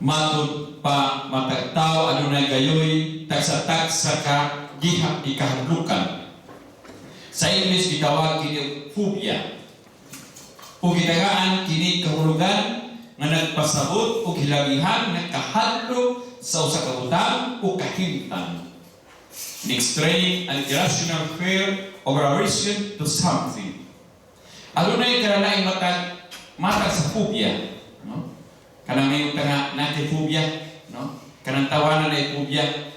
Matod pa matagtaw adunay gayoy tagsa-tagsa ka gihap ikahadlukan. Sa English gitawag kini phobia. O gitagaan kini kahulugan nga nagpasabot o hilabihan nga kahadlok sa usa ka butang o kahimtang. An extreme and irrational fear of aversion to something. Adunay karalaing matag sa phobia, no? Kanang may nga natin phobia, no? Kanang tawanan na phobia.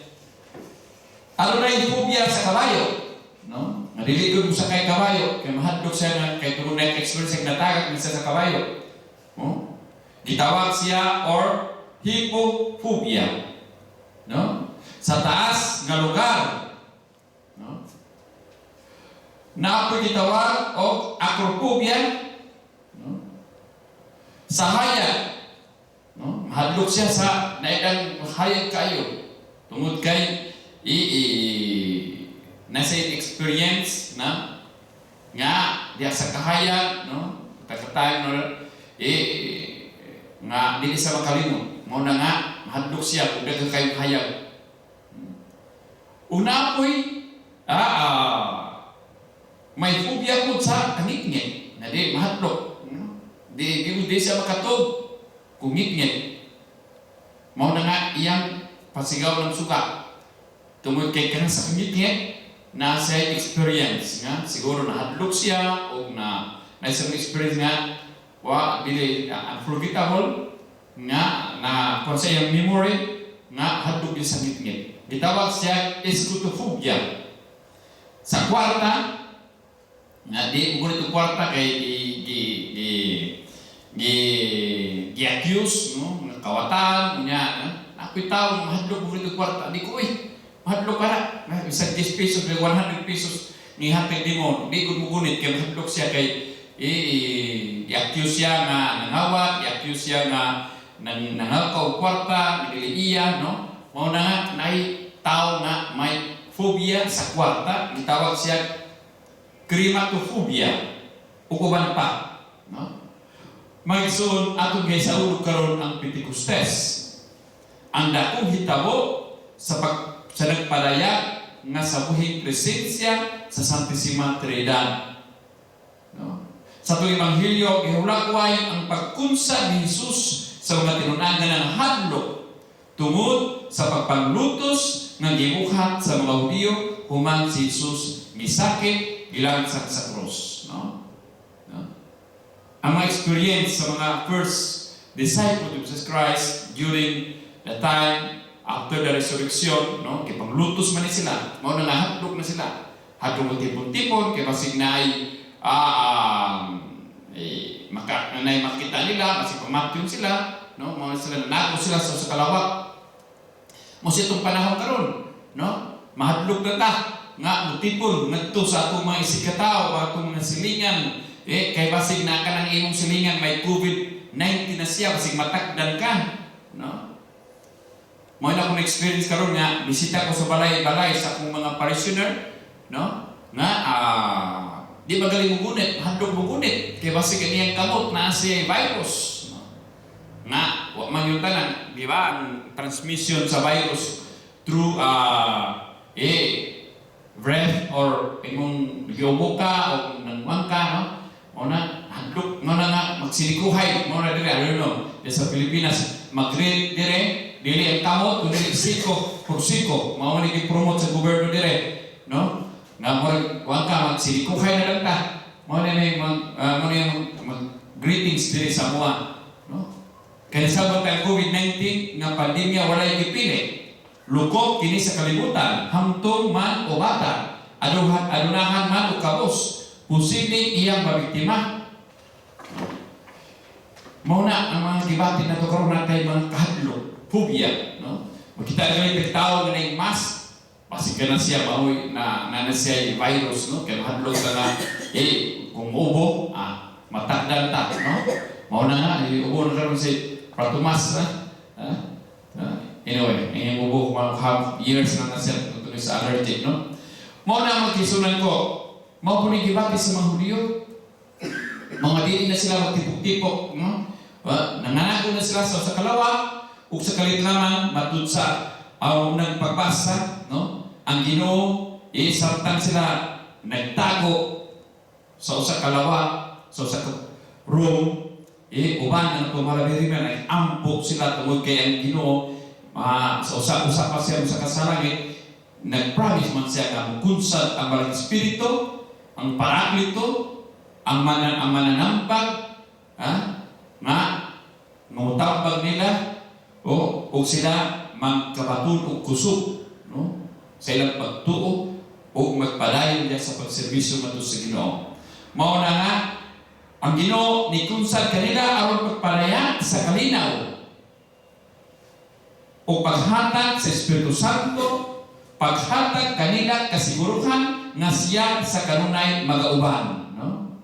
Adunay phobia sa kabayo, no? Nadiligod mo sa kay kabayo, kay mahadlok siya na kay tunay experience ang natagak niya sa kabayo. No? Gitawag siya or hippophobia. No? Sa taas nga lugar. No? Na ako gitawag o acrophobia. No? Sa hayag. No? Mahadlok siya sa naidang hayag kayo. Tungod kay nasa experience na nga diya sa kahayag, no? Pagkatime no nga dili sa makalimot. Mao na nga mahadlok siya kung daghang kayong hayag. Una po'y may phobia po sa ngit-ngit na di mahadlok. No? Di siya makatog kung ngit-ngit. Mao na nga iyang pasigaw ng suka. Tungod kay kanang sa ngit-ngit na sa experience nga siguro nahadlok siya o na isang experience nga dili unforgettable nga na kung sa iyang memory nga hadlok din sa ngit-ngit. Gitawag siya escotophobia. Sa kwarta nga di mo ito kwarta kay gi-accuse no kawatan nya ako'y tao mahadlok mo ito kwarta di ko mahadlok ka na isang 10 pesos 100 pesos ni hatid di mo di ko mugunit kay mahadlok siya kay i-accuse siya nga nangawat i-accuse siya nga nangakaw kwarta nagili iya no mao na nga tao nga may phobia sa kwarta gitawag siya chrematophobia ukuban pa no magsun atong gisaulog karon ang Pentecostes ang dakong hitabo sa nagpadayag nga sa buhing presensya sa Santissima Trinidad. No? Sa tuwing Evangelyo, gihulakway ang pagkunsa ni Jesus sa mga tinunagan ng hadlok tungod sa pagpanglutos ng gibuhat sa mga Hudiyo human si Jesus misakit gilang sa krus. No? No? Ang mga experience sa mga first disciples of Jesus Christ during the time after the resurrection, no, kay panglutos man ni sila, mao na hadlok na sila. Hadlok mo tipon-tipon kay basig naay makita nila, basig pamatyon sila, no, mao sila nago sila sa kalawak. Mo sa itong panahon karon, no, mahadlok na ta nga mutipon ngadto sa atong mga isikataw, atong mga silingan, kay basig na kanang imong silingan may COVID-19 na siya, basig matakdan ka, no. Mo na akong experience karon nga bisita ko sa balay sa akong mga parishioner, no? Nga di magaling mo gunit, hadlok mo gunit kay basig kaniyang kamot na si virus, no? Nga wa man yung tanan, di ba? Ang transmission sa virus through breath or imong giubo ka o nangwang ka, no? O na hadlok mo na nga magsinikuhay mo na dire ano no sa Pilipinas mag-greet dire dili ang kamot kundi siko pursiko mao ni gi-promote sa gobyerno dire no nga mo wang ka magsinikuhay na lang ta mao ni greetings dire sa mua no kaya sabot ang COVID-19 nga pandemya walay gipili lukop kini sa kalibutan hamtong man o bata adunahan man o kabos posibleng iyang mabiktima. Mao na ang mga debate na to karon natay mga kahadlok, phobia, no? Makita nila tao nga nay mask, basig na siya maoy na siya virus, no? Kaya hadlok na kung ubo, matakdan ta, no? Mao na nga ubo na karon si Pratumas, anyway, ang ubo mga years na siya tutuloy sa allergic, no? Mao na magkisunan ko. Mao po ni gibati sa mga Hudiyo. Mga dili na sila magtipok-tipok, no? Nananago na sila sa kalawak, ug sa kalit lamang matud sa unang pagbasa, no? Ang Ginoo samtang sila nagtago sa usa ka lawa, sa usa ka room, uban ang tumalabiriman ay ampo sila tungod kay ang Ginoo sa usa pa siya sa kasalangit, nag-promise man siya nga mukunsad ang Malang Espiritu, ang Paraklito, ang mananampag, nga mutambag nila o sila magkabaton og kusog, no? Sa ilang pagtuo o magpadayon diya sa pagserbisyo matud sa Ginoo. Mao na nga ang Ginoo ni kunsad kanila aron pagpadayan sa kalinaw o paghatag sa Espiritu Santo, paghatag kanila kasiguruhan nga siya sa kanunay magauban, no?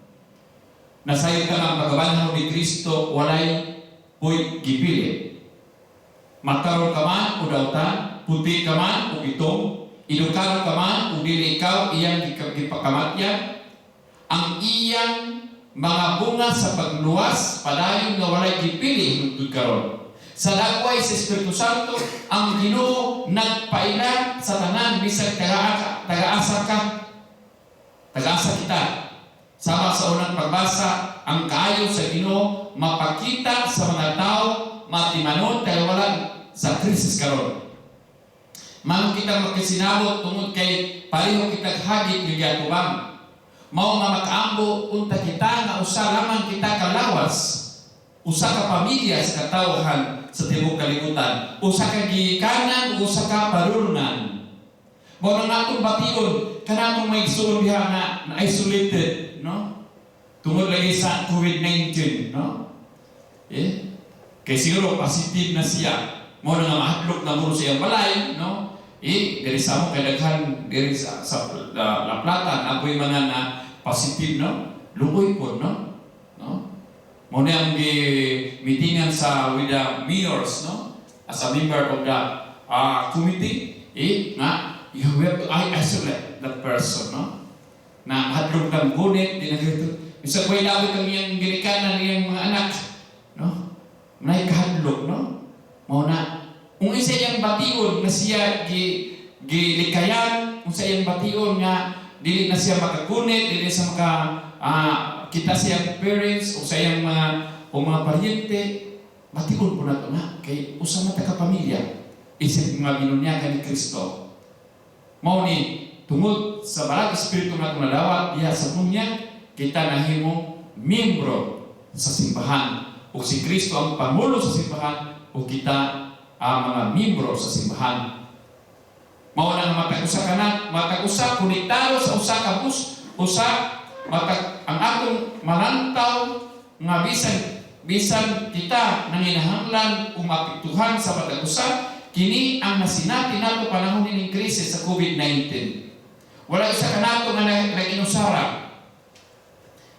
Nasayon ka ang pagabanhaw ni Kristo walay puy gipili. Makaroon ka man o dautan, puti ka man o itong, edukado ka man o dili ikaw iyang gipakamatyan, ang iyang mga bunga sa pagluwas padayon nga walay gipili hangtod karon. Sa dagway sa Espiritu Santo, ang Ginoo nagpaila sa tanan bisag taga-asa kita. Sama sa unang pagbasa, ang kaayo sa Ginoo mapakita sa mga tao matimanon kay wala sa krisis karon. Mao kita makasinabot tungod kay pareho kita hagit nga giatubang. Mao nga makaambo unta kita nga usa lamang kita kalawas, usa ka pamilya sa katawhan sa tibuok kalibutan, usa ka gikanan, usa ka parurungan. Mao na atong bation kanang may igsoon diha na isolated, no? Tungod lagi sa COVID-19, no? Kay siguro positive na siya. Mao na nga mahadlok na muro sa iyang balay, no? Diri sa mo kay daghan diri sa La Plata apoy mga na positive, no? Luoy po, no? Mao na ang meetingan sa with the mayors, no? As a member of the committee, nga you have to isolate that person, no? Na hadlok kang gunit, di na dito. Bisa ko ilawit ang iyang ginikanan, iyang mga anak, no? May kahadlok, no? Mao na kung isa iyang bation na siya gilikayan, kung sa iyang bation nga dili na siya makagunit, dili sa kita siyang parents o sa iyang mga paryente, bation po na ito na kay usa mata ka pamilya isip mga binunyagan ni Kristo. Mao ni tungod sa Balag Espiritu nga nadawat diha sa dunya, kita nahimo miyembro sa simbahan o si Kristo ang pangulo sa simbahan o kita ang mga miyembro sa simbahan. Mao na matag-usa kana, matag-usa konektado sa usa ka bus, ang atong manantaw nga bisan kita nanginahanglan kung mapiktuhan sa matag-usa, kini ang nasinati nato panahon ning krisis sa COVID-19. Wala isa ka nato nga naginusara.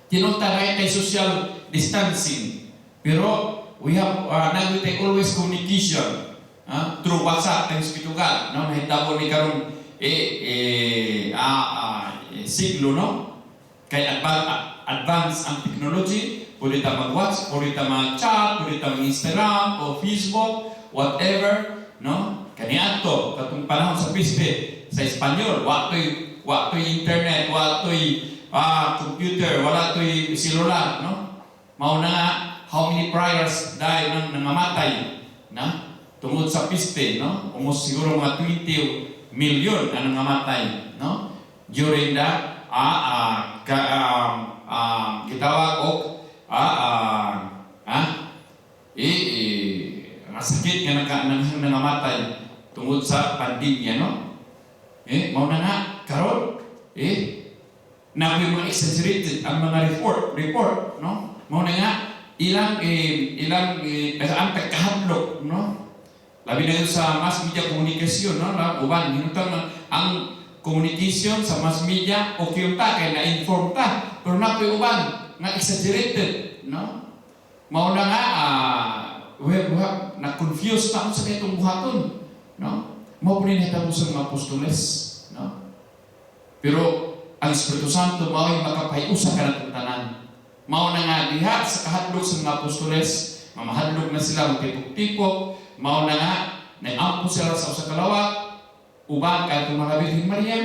Tinunta na kay social distancing. Pero we have always communication through WhatsApp and Spitugal. No, nahitabo ni karong siglo, no? Kay advance ang technology, pwede ta mag-WhatsApp, pwede ta mag-chat, pwede ta mag-Instagram o Facebook, whatever, no? Kaniadto katong panahon sa piste sa Espanyol, watoy internet, watoy computer, wala to'y celular, no? Mao na nga, how many priors dahil nang nangamatay, na? Tungod sa piste, no? Almost siguro mga 20 million ang nangamatay, no? During the kitawag og sakit nga nangamatay tungod sa pandemya, no? Mao na nga, karon, na may mga exaggerated ang mga report, no? Mao na nga ilang ang pagkahadlok, no? Labi na yun sa mass media komunikasyon, no? Uban hinutang ang communication sa mass media okay ta kay na-inform ta, pero na koy uban nga exaggerated, no? Mao na nga na confused ta sa itong buhaton, no? Mao po rin hitabo sa mga apostoles, no? Pero ang Espiritu Santo mao'y makapahiusa ka ng tanan. Mao na nga diha sa kahadlok sa mga apostoles, mamahadlok na sila, magtipok-tipok, mao na nga nag-ampo sila sa usa ka lawak uban kay itong mga Birhen Maria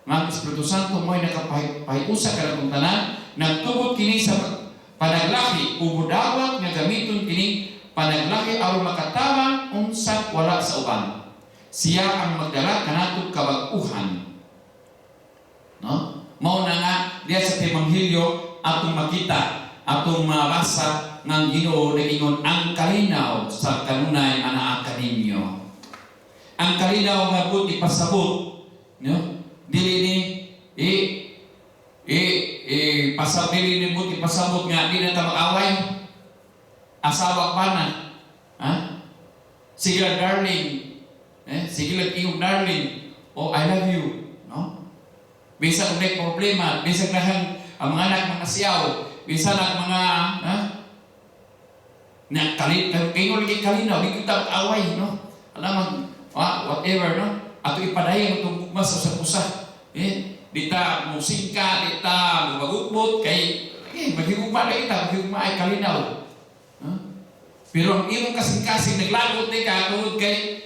nga Espiritu Santo mo'y nakapahiusa ka natong tanan nagtugod kini sa panaglaki ubudawat nga gamiton kini panaglaki aron makatabang unsa wala sa uban. Siya ang magdala kanatong kabag-uhan. No? Mao na nga diya sa Ebanghelyo atong makita, atong mabasa ng Ginoo nagingon ang kalinaw sa kanunay ana kaninyo. Ang kalinaw nga but ipasabot, no? Dili ni pasabili ni but ipasabot nga di na ta mag-away. Asawa pa na. Ha? Sige lang darling. Sige lang iyong darling. Oh, I love you. No? Bisa kung may problema, bisa na ang mga anak mga siyaw, bisa na mga kayo lagi kalinaw, di kita away, no? Alam whatever, no? Ato ipadayang itong bukmas sa pusa. Dita musika, dita magugubot, kay maghigugma na kita, maghigugma ay kalinaw. Pero ang imong kasing-kasing naglagot ni ka, tungod kay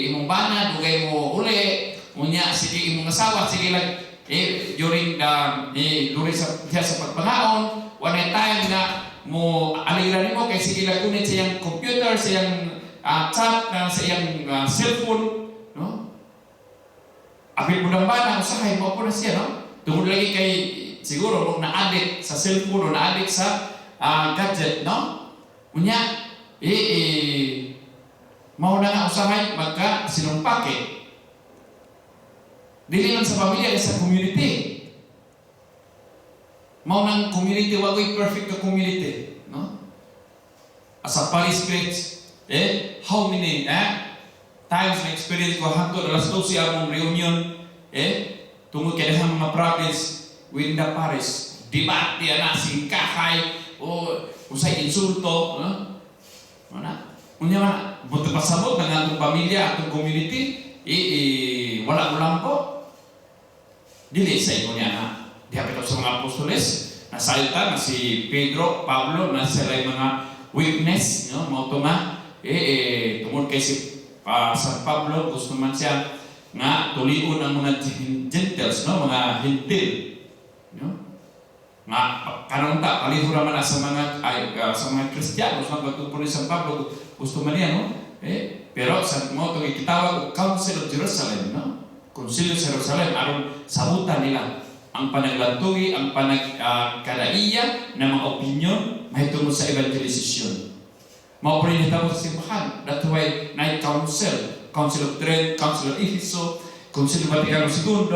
imong banad, ugay mo uli, unya, sige imong asawa, sige lang, during sa pagpangaon, one time na mo aliran mo, kay sige lang kunit sa iyang computer, sa iyang chat, sa iyang cellphone, no? Apil mo ng bana, usahay mo po na siya, no? Tungod lagi kay, siguro, kung na-addict sa cellphone o na-addict sa gadget, no? Unya, mau na nga usahay magka sinumpake. Dili lang sa pamilya, sa community. Mau nang community, wagoy perfect ka community. No? As a Paris Spirits, how many times na experience ko hangtod alas 12 among reunion, tungod kay dahang mga province within the Paris. Debate, singkahay, usay insulto, mana? Unya mana? Buto pasabot ng atong pamilya, atong community, wala ulang po. Dili sa imo niya na. Dihapit sa mga apostoles, nasalita na si Pedro, Pablo, na sila yung mga weakness, no? Mao to nga, tungod kay si San Pablo, gusto man siya nga tulion ang mga Gentiles, no? Mga Hintil, no? Nga kanunta palihura man sa mga Kristiyano sa pagtuturo ni San Pablo gusto man niya, no? Pero sa mo to gitawag Council of Jerusalem, no? Council of Jerusalem aron sabutan nila ang panaglantugi, ang panagkadaiya na mga opinion mahitungod sa evangelization. Mao pa rin hitabo sa simbahan. That's why night council, Council of Trent, Council of Ephesus, Council of Vaticano II,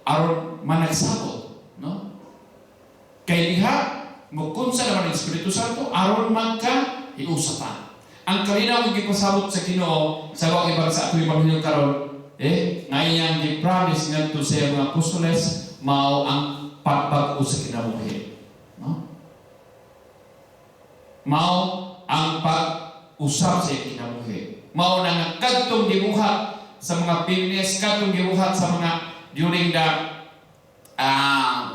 aron managsabot, no? Kay diha mukunsa naman ang Espiritu Santo aron magka iusapan. Ang kalinaw nga gipasabot sa Ginoo sa mga ibang sa atong Ebanghelyo karon, ngayang gi-promise ngadto sa mga apostoles mao ang pagbag-o sa kinabuhi. No? Mao ang pag-usap sa kinabuhi. Mao na nga kadtong gibuhat sa mga feminist, kadtong gibuhat sa mga during the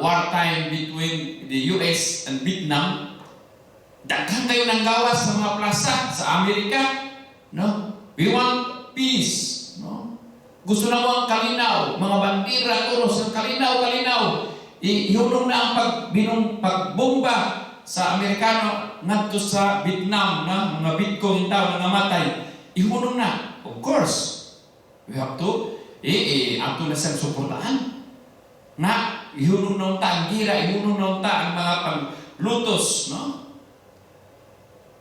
wartime between the US and Vietnam. Daghan kayo ng gawas sa mga plaza sa Amerika, no? We want peace, no? Gusto na mo ang kalinaw, mga bandira, uros ng kalinaw. Ihulong na ang pagbomba sa Amerikano ngadto sa Vietnam, na mga Vietcong tao nga namatay. Ihulong na. Of course, we have to ato na siyang suportahan. Nga, ihulong na unta ang gira, ihulong na unta ang mga panglutos, no?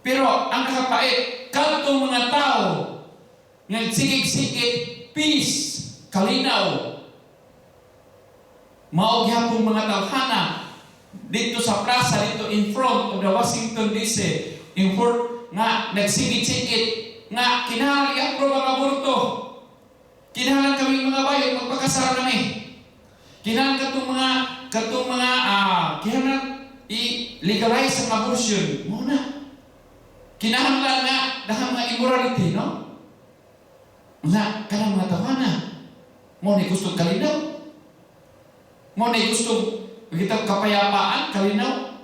Pero ang kakapait, kadtong mga tao nga sigit-sigit peace, kalinaw. Mao gyapon mga tawhana dito sa plaza, dito in front of the Washington DC, in front nga nagsigit-sigit nga kinahanglan i-approve ang aborto. Kinahanglan kami mga bayan magpakasal kami. Kinahanglan katong mga kinahanglan i-legalize ang abortion. Muna. Kinahanglan nga dahang mga immorality, no? Nga, kanang mga tawana. Mo na gusto kalinaw. Mo na gusto kita kapayapaan, kalinaw.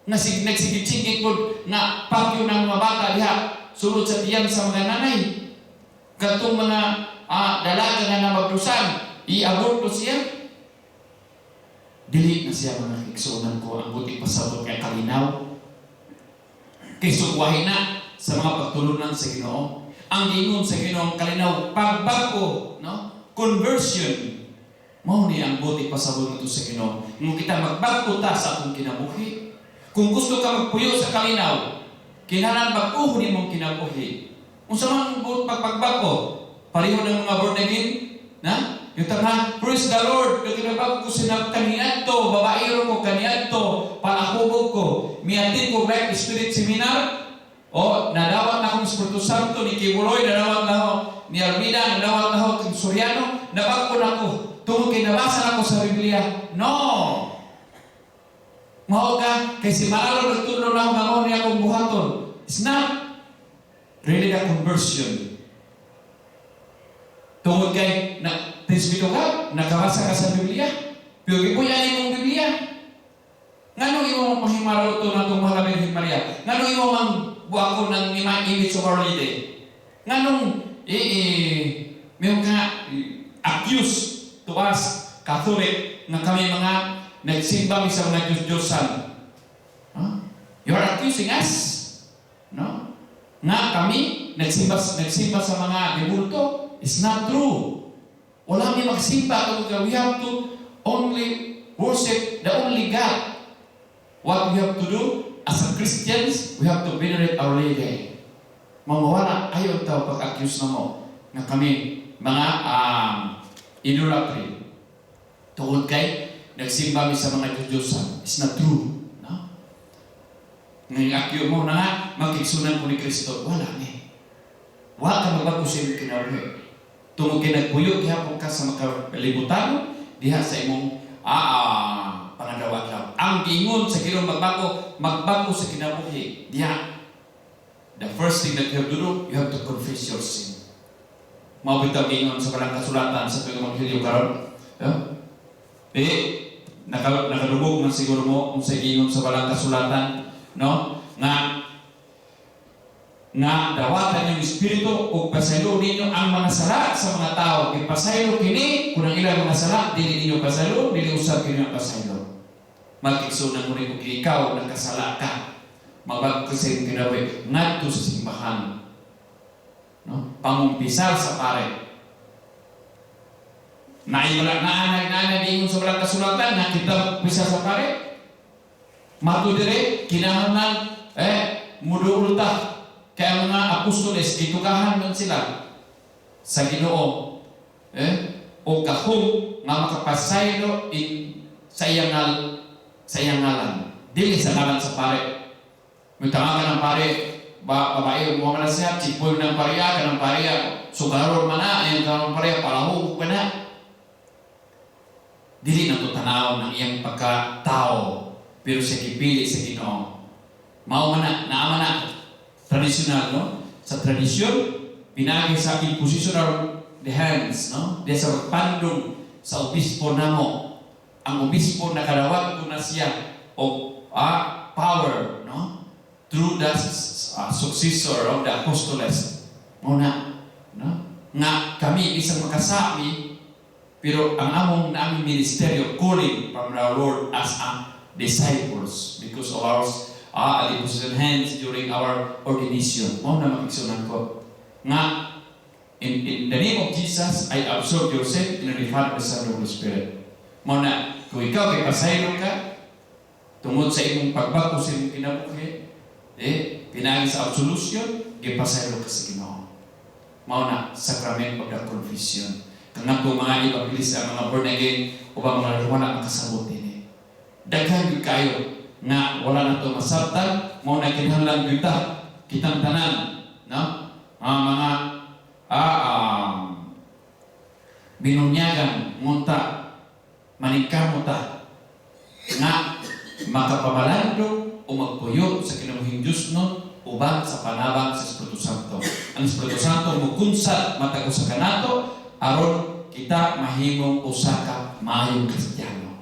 Nagsigit-sigit po nga pagyo ng mga bata diha sulod sa tiyan sa mga nanay. Katong mga dalaga nga na magdusan, i-aborto siya. Dili na siya mga kiksunan ko ang buti pasabot kay kalinaw. Kay sugwahin na sa mga pagtulunan sa Ginoo. Ang gingon sa Ginoo kalinaw, pagbago, no? Conversion. Mao ni ang buti pasabot nito sa Ginoo. Kung kita magbago ta sa atong kinabuhi. Kung gusto ka magpuyo sa kalinaw, kinahanglan baguhon nimong kinabuhi. Unsa man pagbago? Pareho ng mga born again, na? Yung tanang, praise the Lord, yung kinabago ko sinag kaniadto, babaero ko kaniadto, palakubog ko, miyatin ko Life Spirit Seminar, o nadawat na akong Espiritu Santo, ni Kibuloy, nadawat na ako, ni Almida, nadawat na ako, kay Soriano, nabago na ako, tungkol kinabasa na ako sa Biblia. No! Mao ka, kay si Maralo nagtulo na ako, nangon niya akong buhaton. It's not really a conversion. Tungkol kay, Tinsbito ka, nakabasa ka sa Biblia. Pero ipuyan imong Biblia. Ngano imo mahimaraw ito na itong mahal Birhen Maria? Ngano imo mang buwako ng image of Our Lady? Nganong may mga accuse to us, Catholic, na kami mga nagsimba sa mga Diyos-Diyosan. Huh? You are accusing us? No? Nga kami nagsimba sa mga debulto? It's not true. Wala may magsimba. We have to only worship the only God. What we have to do as a Christians, we have to venerate Our Lady. Mamawala, ayaw tayo pag-accuse na mo na kami mga idolatry. Tungkol kay nagsimba mi sa mga Diyos-Diyosan. It's not true. No? Ngayon accuse mo na nga, magkiksunan ko ni Kristo. Wala ni. Wala ka magbago sa iyong kinabuhi. Tungkol kay nagpuyo, kihapon ka sa makalibutan, diha sa imong pangadawat lang. Ang gingon sa Ginoo magbago sa kinabuhi. Diha. The first thing that you have to do, you have to confess your sin. Mabitaw gingon sa palang kasulatan sa Evangelyo karon. Nakadubog man siguro mo kung sa gingon sa palang kasulatan, no? Nga dawatan yung Espiritu o pasaylo ninyo ang mga sala sa mga tao. Kaya pasaylo kini, kung ang ilang mga sala, dili ninyo pasaylo, dili usap kini ang pasaylo. Magkiksunan mo rin kung ikaw nagkasala ka. Magbago ka sa iyong kinabuhi, ngadto sa simbahan. No? Pangumpisal sa pare. Naanay dingon sa walang kasulatan, nakita pisal sa pare. Mato dire, kinahanglan, muduol ta. Kaya mga apostoles, itugahan man sila sa Ginoo. O kahong nga makapasaylo sa iyang ngalan. Dili sa ngalan sa pare. May tanga ka ng pare, babae, mo ka na siya, chipoy ng pariya, ka ng pariya, sugaror man na, ayun ka ng pariya, palahog ka na. Dili na ito tanaw ng iyang pagkatao, pero siya kipili sa Ginoo. Mao man na, naama na. Tradisyonal, no? Sa tradisyon, pinagi sa imposition of the hands, no? Diya sa pagpandong sa obispo namo. Ang obispo nakadawat ko na siya o power, no? Through the successor of the apostoles. Muna, no? Nga kami isang makasami, pero ang aming ministeryo calling from our Lord as disciples because of our imposition hands during our ordination. Mao na makiksunan ko. Nga, in the name of Jesus, I absorb yourself in the Father, the Son, and the Holy Spirit. Mao na, kung ikaw ay pasaylo ka, tungod sa imong pagbago sa imong kinabuhi, pinagi sa absolution, gipasaylo ka sa Ginoo. Mao na, sacrament of the confession. Kung nato mga ipapilis ang mga born again, o ba mga wala ang kasabot din. Daghan yun kayo, nga wala na ito masabtan, mo na kinahanglan kitang tanan, no? Mga binunyagan, munta, maningkamot nga makapamalando o magpuyo sa kinabuhing Diyos nun, uban sa panabang sa Espiritu Santo. Ang Espiritu Santo mukunsat matago sa kanato, aron kita mahimong usaka maayong Kristiyano.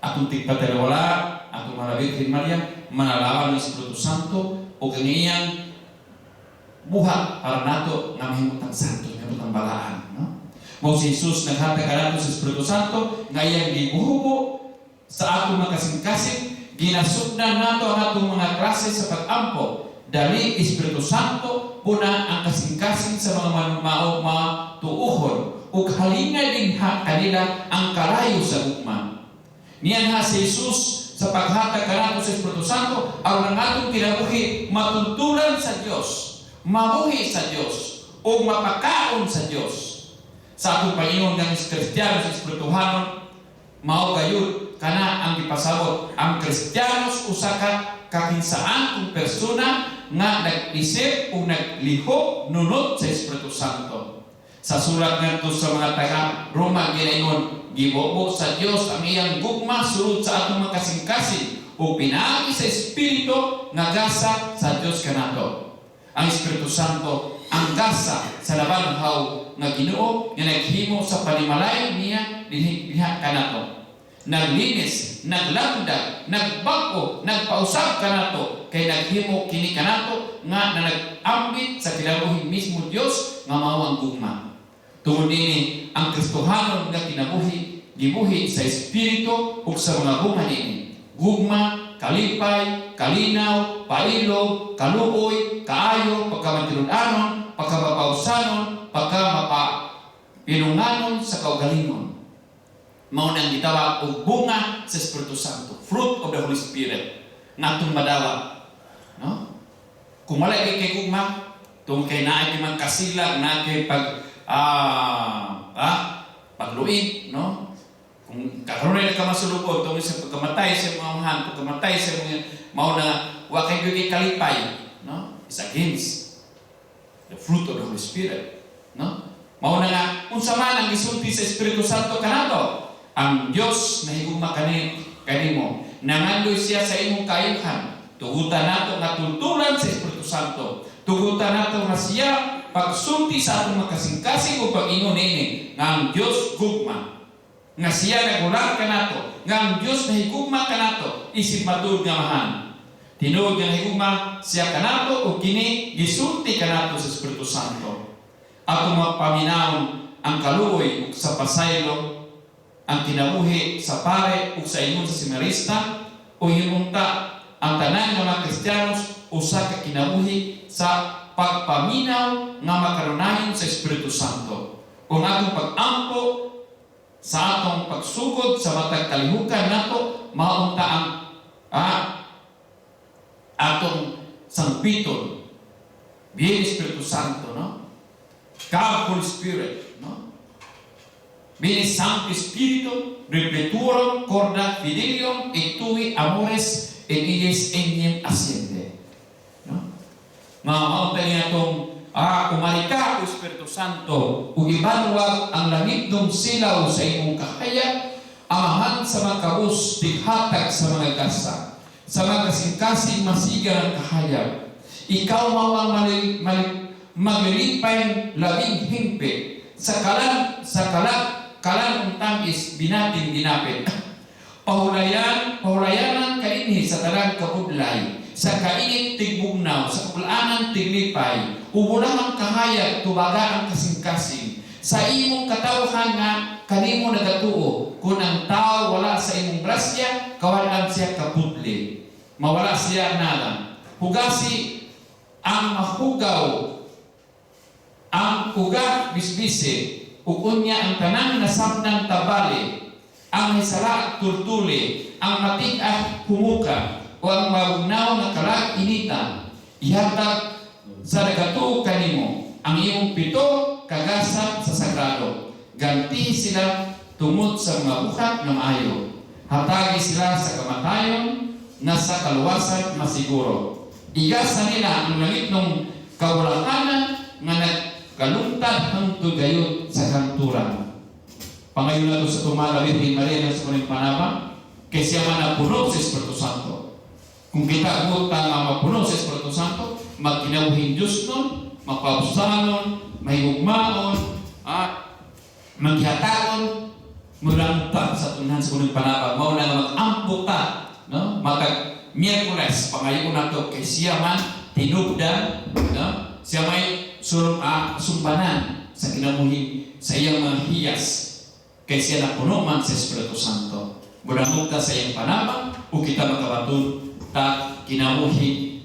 Atong tigpatalawala, atong mga Birhen Maria, manalawan ng Espiritu Santo o kaniyang buhat para nato nga mahimutang santo, mahimutang balaan, no? Mo si Jesus naghatag kanato sa Espiritu Santo nga iyang gibuhubo sa atong makasing-kasing, ginasugdan nato ang atong mga klase sa pag-ampo. Dali Espiritu Santo puna ang kasing-kasing sa mga manumao matuuhon ug halingay din kanila ang kalayo sa ugma. Niyan ha si Jesus sa paghatag kanato sa Espiritu Santo ang atong kinabuhi matuntulan sa Dios, mabuhi sa Dios o mapakaon sa Dios. Sa atong Panginoon ng Kristiyanos Espirituhanon, mao gayud kana ang ipasabot ang Kristiyanos usa ka kakinsaan kung persona nga nag-isip o naglihok nunot sa Espiritu Santo. Sa sulat ngadto sa mga taga Roma ginaingon, gibobo sa Dios ang iyang gugma sulod sa atong makasing-kasing o pinaagi sa Espiritu nga gasa sa Dios kanato. Ang Espiritu Santo ang gasa sa labanhaw nga Ginoo nga naghimo sa panimalay niya diha kanato. Naglinis, naglandag, nagbago, nagpausab kanato kay naghimo kini kanato nga nag-ambit sa kinabuhi mismo Dios nga mao ang gugma. Tungod nini ang Kristohanon nga kinabuhi gibuhi sa Espiritu ug sa mga bunga nini. Gugma, kalipay, kalinaw, pailog, kaluoy, kaayo, pagkamantilunanon, pagkamapausanon, pagkamapinunganon sa kaugalingon. Mao nang gitawag og bunga sa Espiritu Santo, fruit of the Holy Spirit, natong madawa. No? Kung wala kay gugma, tungkol kay naay man kasilag, na kay pagluig, no? Kung karon na ka masulubod tungkol sa pagkamatay sa mga mahan, pagkamatay sa mga mao na wa kay gyud kalipay, no? It's against the fruit of the Holy Spirit, no? Mao na nga unsa man ang gisulti sa Espiritu Santo kanato, ang Dios nahigugma kanimo, nangandoy siya sa imong kaayuhan. Tugutan nato nga tultulan sa Espiritu Santo. Tugutan nato nga siya pagsulti sa atong makasing-kasing o pag-ingon nini nga ang Dios gugma. Nga siya nagulang kanato, nga ang Dios nahigugma kanato, isip matud nga mahan. Tinuod nga nahigugma siya kanato o kini gisulti kanato sa Espiritu Santo. Ato magpaminawon ang kaluoy ug sa pasaylo, ang kinabuhi sa pare ug sa ingon sa seminarista o himunta ang tanan nga mga Kristiyanos usa ka kinabuhi sa pagpaminaw nga makarunayon sa Espiritu Santo. Kung atong pag-ampo sa atong pagsugod sa matag kalihukan nato, maunta ang atong sangpiton. Bien Espiritu Santo, no? God Holy Spirit, no? Bene Santo Espiritu, repleturum corda fidelium et tui amores et ies engem ascende. No? Maunta niya itong umalika o Espiritu Santo, ug ibanwag ang langit ng silaw sa imong kahayag, amahan sa mga kaus, dighatag sa mga gasa, sa mga kasing-kasing masiga ng kahayag. Ikaw mawang maglilipay labing himpi, sa kalan untang is binating dinapit. Pahulayanan kainhi sa talang kabudlay, sa kainit tigbugnaw, sa kapulaanan tiglipay, ubulahang kahayag, tubaga ang kasing-kasing. Sa imong katawhan nga, kanimo nagatuo, kung ang tao wala sa imong grasya, kawalan siya kapudli. Mawala siya nala. Hugasi ang mahugaw, ang ugat bisbisi, unya ang tanang nasabnang tabali, ang hisala at turtuli, ang matig at humuka, o ang mabugnaw na kalag initan, ihatag sa nagatuo kanimo, ang iyong pito kagasa sa sagrado. Ganti sila tungod sa mga buhat na maayo. Hatagi sila sa kamatayon na sa kaluwasan masiguro. Igasa nila ang langit ng kawalakanan nga nagkalungtad hangtod gayud sa kanturan. Pangayon na ito sa tumalawin ni Maria sa kuning panaba, kay siya man napuno sa Espiritu Santo. Kung kita mo nga mapuno sa Espiritu Santo, magkinabuhin Diyos nun, magpausanon, mahigugmaon, maghihataon, mulangtad sa tunan sa kuning panaba. Mao na mag-amputa, no? Miyerkules pangayon nato kay siya man tinubdan, no? Siya may sumbanan sa kinabuhi sa iyang mga hiyas kay siya napuno man sa Espiritu Santo. Budamot ta sa iyang panamang o kita makabatun ta kinabuhi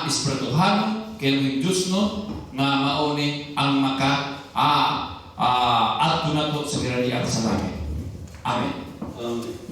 Espirituhan kay Diyos no nga mauni ang maka ato nato sa biralian sa langit. Amen.